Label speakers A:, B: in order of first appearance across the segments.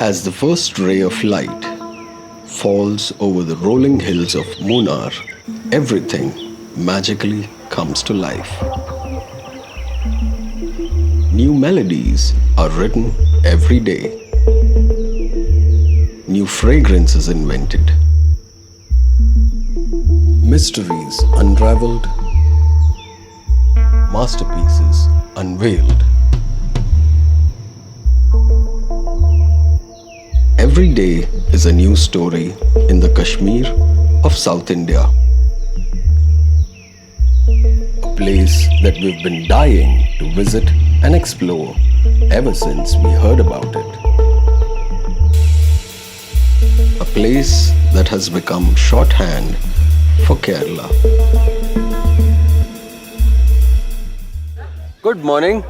A: As the first ray of light falls over the rolling hills of Munnar, everything magically comes to life. New melodies are written every day. New fragrances invented. Mysteries unraveled. Masterpieces unveiled. Every day is a new story in the Kashmir of South India. A place that we've been dying to visit and explore ever since we heard about it. A place that has become shorthand for Kerala. Good morning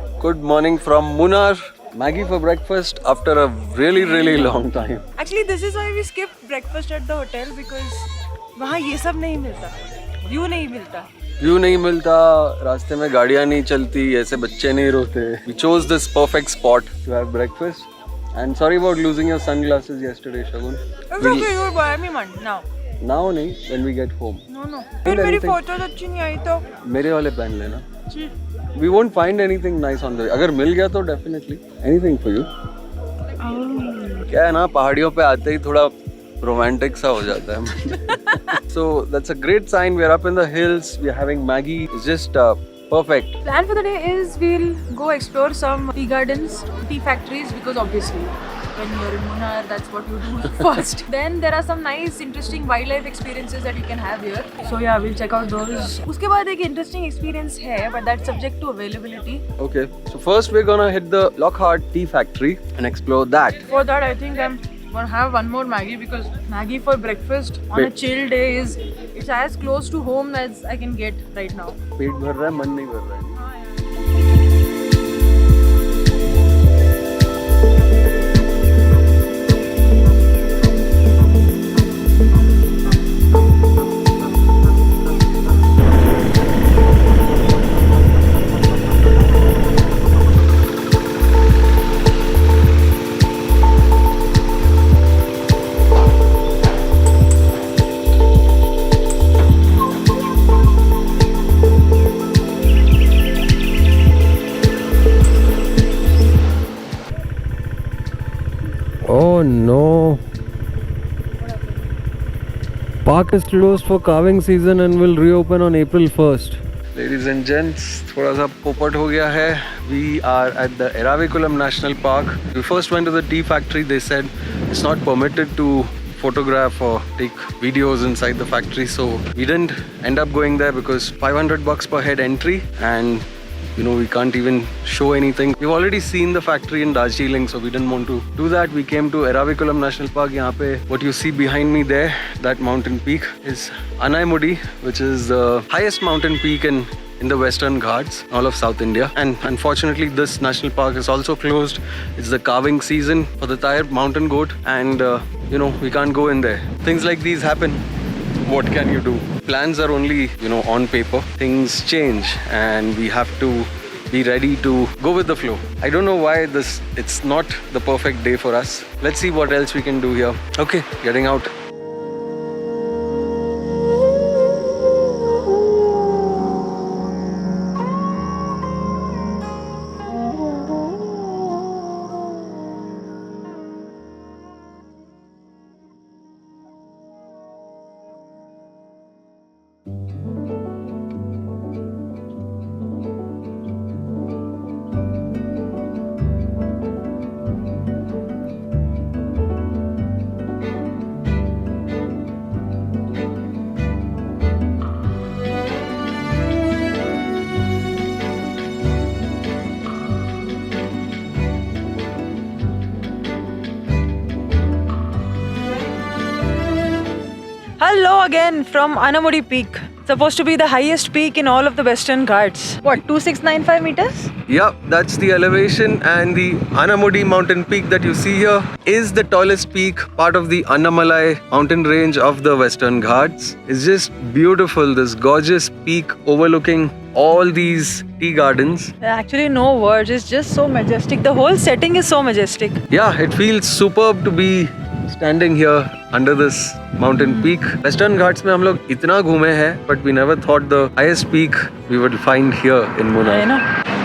A: from Munnar. Maggie for breakfast after a really long time.
B: Actually, this is why we skipped breakfast at the hotel because वहाँ ये सब नहीं मिलता, view नहीं मिलता,
A: रास्ते में गाड़ियाँ नहीं चलती, ऐसे बच्चे नहीं रोते. We chose this perfect spot to have breakfast. And sorry about losing your sunglasses yesterday, Shagun.
B: It's okay, you buy me one now.
A: Now नहीं, when we get home.
B: No. फिर मेरी फोटोज अच्छी नहीं आई तो
A: मेरे वाले पहन लेना. We won't find anything nice on the way. अगर मिल गया तो definitely. Anything for you? क्या है ना, पहाड़ियों पे आते ही थोड़ा romantic सा हो जाता है. So that's a great sign. We are up in the hills. We are having Maggie. It's just perfect.
B: Plan for the day is we'll go explore some tea gardens, tea factories because obviously when you're in Munnar, that's what you do first. Then there are some nice, interesting wildlife experiences that you can have here. So yeah, we'll check out those. उसके बाद एक interesting experience है, but that's subject to availability.
A: Okay. So first we're gonna hit the Lockhart Tea Factory and explore that.
B: For that, I think I'm gonna have one more Maggie because Maggie for breakfast on a chill day it's as close to home as I can get right now.
A: पेट भर रहा है, मन नहीं भर रहा है. Oh no. Park is closed for calving season and will reopen on April 1st. Ladies and gents, थोड़ा सा पोपट हो गया है. We are at the Eraviculam National Park. We first went to the tea factory. They said it's not permitted to photograph or take videos inside the factory, so we didn't end up going there because $500 per head entry and we can't even show anything. We've already seen the factory in Darjeeling, so we didn't want to do that. We came to Eraviculam National Park. यहाँ पे what you see behind me there, that mountain peak is Anaimudi, which is the highest mountain peak in the Western Ghats, all of South India. And unfortunately, this national park is also closed. It's the calving season for the tired mountain goat, and we can't go in there. Things like these happen. What can you do? Plans are only, on paper. Things change and we have to be ready to go with the flow. I don't know why it's not the perfect day for us. Let's see what else we can do here. Okay, getting out.
B: Hello again from Anamudi Peak. Supposed to be the highest peak in all of the Western Ghats. What, 2695 meters?
A: Yep, that's the elevation, and the Anamudi mountain peak that you see here is the tallest peak, part of the Annamalai mountain range of the Western Ghats. It's just beautiful, this gorgeous peak overlooking all these tea gardens.
B: Actually, no words. It's just so majestic. The whole setting is so majestic.
A: Yeah, it feels superb to be standing here under this mountain peak. Western Ghats में हम लोग इतना घूमे हैं, but we never thought the highest peak we would find here in Munnar.
B: I know.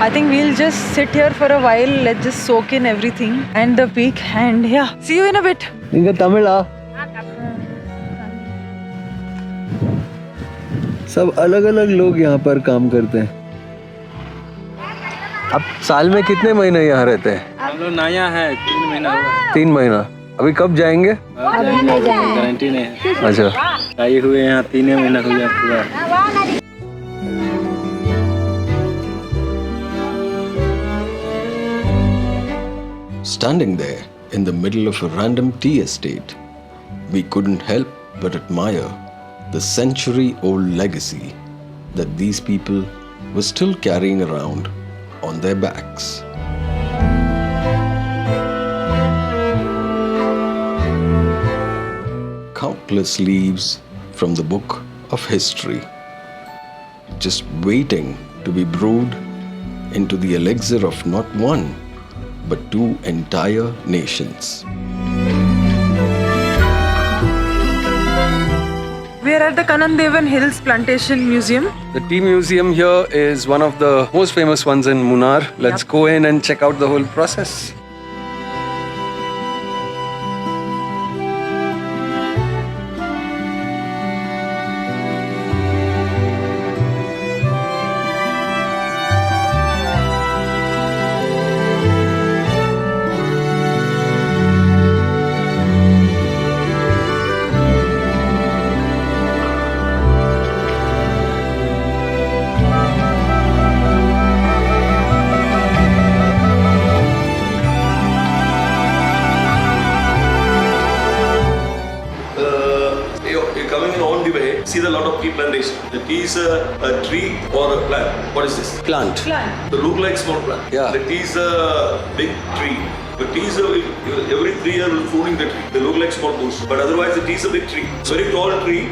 B: I think we'll just sit here for a while. Let's just soak in everything and the peak. And yeah, see you in a bit.
A: इनका तमिल आ सब अलग अलग लोग यहाँ पर काम करते हैं. अब साल में कितने महीने यहाँ रहते हैं?
C: हम लोग नया है 3 महीना हुआ.
A: 3 महीना. अभी कब जाएंगे?
C: गारंटी नहीं है.
A: अच्छा.
C: आए हुए यहाँ 3 महीना हो गया पूरा.
D: Standing there in the middle of a random tea estate, we couldn't help but admire the century-old legacy that these people were still carrying around on their backs. Countless leaves from the book of history, just waiting to be brewed into the elixir of not one, but 2 entire nations.
B: We are at the Kanandevan Hills Plantation Museum.
A: The tea museum here is one of the most famous ones in Munnar. Let's go in and check out the whole process.
E: Coming on the way, see the lot of tea plantation. The tea is a tree or a plant. What is this?
A: Plant.
E: They look like small plant.
A: Yeah.
E: The tea is a big tree. The tea is every 3 years will pruning the tree. They look like small bush. But otherwise the tea is a big tree. It's very tall tree.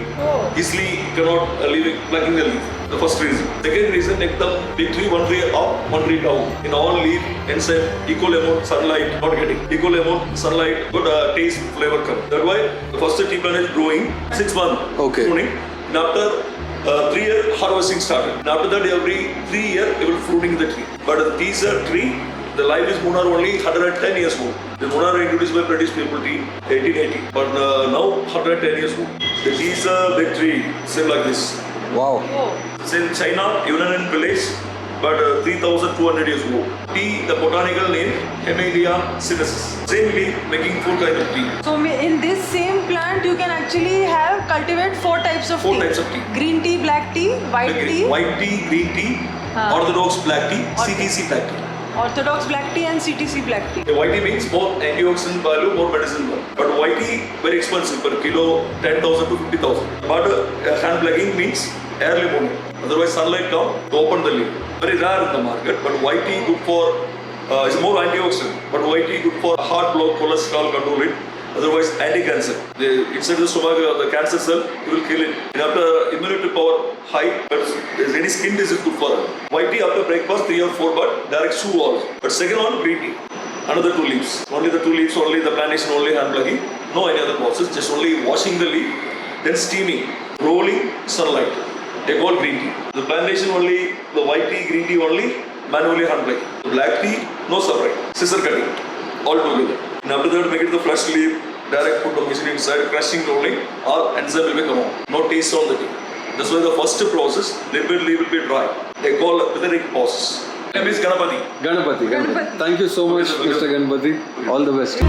E: Easily cannot leave it plucking the leaf. The first reason. Second reason, the big tree, one tree up, one tree down. In all leaf, inside, equal amount sunlight, not getting. Equal amount sunlight, good taste, flavor come. That's why the first tea plant is growing 6 months.
A: Okay.
E: Pruning. And after 3 years, harvesting started. And after that, every 3 years, it will pruning the tree. But the tea is a tree. The life is Munnar only 110 years old. The Munnar introduced by British people tea 1880. But now 110 years old. The tea is a big tree, same like this.
A: Wow.
E: It's in China, Yunnan village, but 3,200 years old. Tea, the botanical name, Hemidia sinensis. Same leaf making 4 kinds of tea.
B: So in this same plant, you can actually cultivate 4 types of
E: 4
B: tea.
E: types of tea.
B: Green tea, black tea, white tea.
E: White tea, green tea, orthodox black tea, CTC black tea.
B: Orthodox black tea and CTC black tea.
E: The white tea means more antioxidant value, more medicine value. But white tea very expensive per kilo, 10,000 to 50,000. But hand plucking means early morning. Otherwise sunlight come to open the leaf. Very rare in the market. But white tea good for it's more antioxidant. But white tea good for heart block, cholesterol control it. Otherwise anti-cancer. Inside the stomach the cancer cell, you will kill it. And after immunity power high, but there's any skin disease good for it. White tea after breakfast 3 or 4 but direct 2 hours. But second one green tea. Another 2 leaves. Only the 2 leaves, only the plantation, only hand plucking. No any other process. Just only washing the leaf, then steaming, rolling, sunlight. They call green tea. The plantation only, the white tea, green tea only, manually hand plucking. The black tea, no separate. Scissor cutting. All together. And after that, make it the fresh leaf, direct put the machine inside, crushing, rolling, or enzyme will come out. No taste on the tea. That's why the first process, little bit leaf will be dry. They call withering process. Name is Ganapati.
A: Ganapati. Thank you so much, Mr. Ganapati. All the best.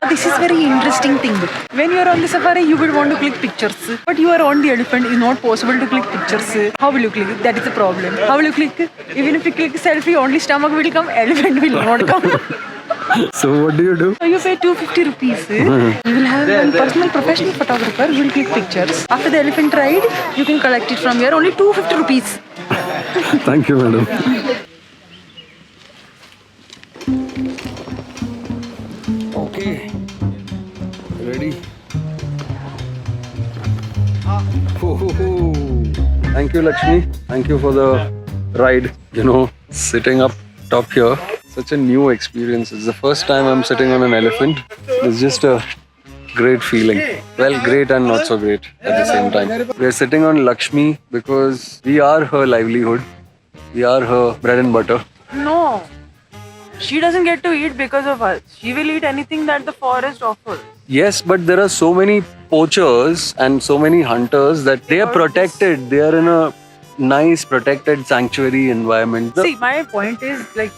F: This is very interesting thing. When you are on the safari, you will want to click pictures. But you are on the elephant, it's not possible to click pictures. How will you click? That is the problem. How will you click? Even if you click selfie, only stomach will come, elephant will not come.
A: So what do you do?
F: So you pay 250 rupees. You will have one personal professional photographer who will click pictures. After the elephant ride, you can collect it from here. Only 250 rupees.
A: Thank you, madam. Okay. Ready? Oh. Thank you, Lakshmi. Thank you for the ride. You know, sitting up top here. Such a new experience. It's the first time I'm sitting on an elephant. It's just a great feeling. Well, great and not so great at the same time. We're sitting on Lakshmi because we are her livelihood. We are her bread and butter.
F: No. She doesn't get to eat because of us. She will eat anything that the forest offers.
A: Yes, but there are so many poachers and so many hunters that they are protected. They are in a nice protected sanctuary environment.
F: See, my point is like,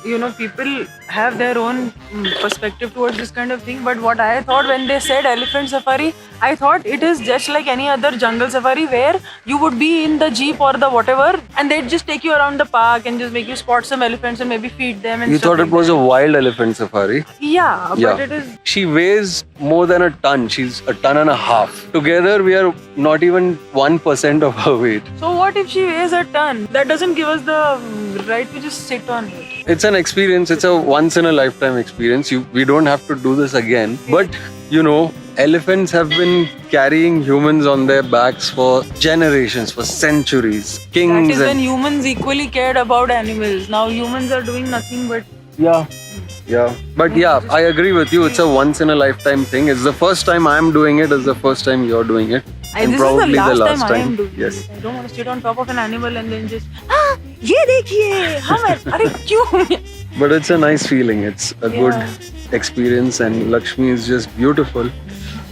F: you know, people have their own perspective towards this kind of thing. But what I thought when they said elephant safari, I thought it is just like any other jungle safari where you would be in the jeep or the whatever and they'd just take you around the park and just make you spot some elephants and maybe feed them. And
A: You
F: stuff
A: thought it
F: like
A: was
F: that.
A: a wild elephant safari?
F: Yeah, but
A: Yeah.
F: it is.
A: She weighs more than a ton. She's a ton and a half. Together, we are not even 1% of her weight.
F: So what if she weighs a ton? That doesn't give us the right to just sit on it.
A: It's an experience. It's a once in a lifetime experience. We don't have to do this again. But, you know, elephants have been carrying humans on their backs for generations, for centuries.
F: That
A: Kings
F: is when
A: and...
F: humans equally cared about animals. Now humans are doing nothing but.
A: Yeah. But yeah, I agree with you. It's a once in a lifetime thing. It's the first time I'm doing it. It's the first time you're doing it.
F: This is the last time I am doing
A: Yes.
F: it. I don't want to sit on top of an animal and then just ये देखिए हम अरे क्यों?
A: But it's a nice feeling. It's a good experience, and Lakshmi is just beautiful.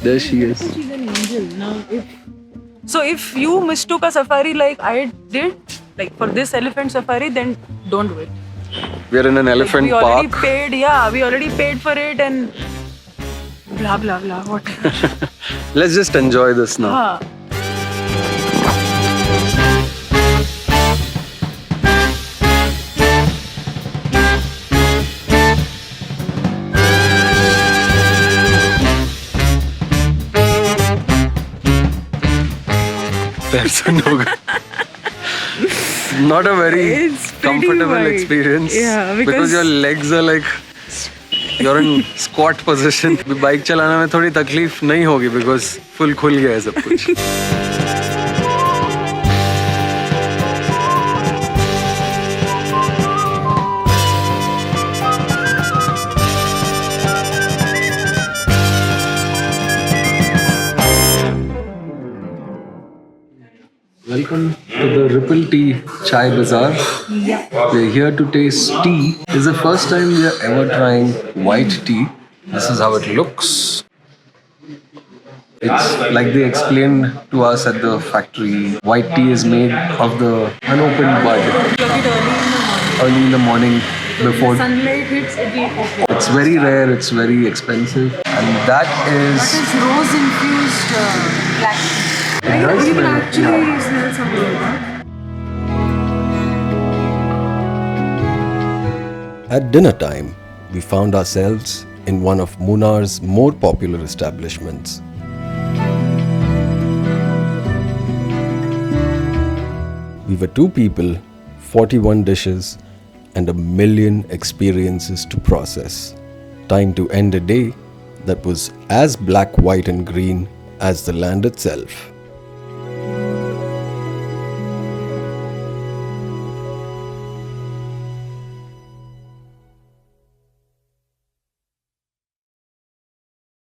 A: There she is.
F: She's an angel. Now if you mistook a safari like I did, like for this elephant safari, then don't do it.
A: We're in an elephant
F: we already
A: park.
F: paid, we already paid for it and blah blah blah. Whatever.
A: Let's just enjoy this now.
F: हाँ.
A: Not a very
F: It's pretty
A: comfortable
F: wide.
A: experience.
F: Yeah,
A: because
F: because
A: your legs are like you're in squat position. Bike चलाने में थोड़ी तकलीफ नहीं होगी because full खुल गया है सब कुछ. Welcome to the Ripple Tea Chai Bazaar. We're here to taste tea. This is the first time we are ever trying white tea. This is how it looks. It's like they explained to us at the factory. White tea is made of the unopened bud.
F: Plug it
A: Early in the morning before.
F: sunlight hits it.
A: It's very rare, it's very expensive. And that is...
F: It's rose infused black tea.
A: It does
F: You can
A: smell,
F: actually
A: yeah.
F: smell some rose.
D: At dinner time, we found ourselves in one of Munnar's more popular establishments. We were 2 people, 41 dishes, and 1 million experiences to process. Time to end a day that was as black, white, and green as the land itself.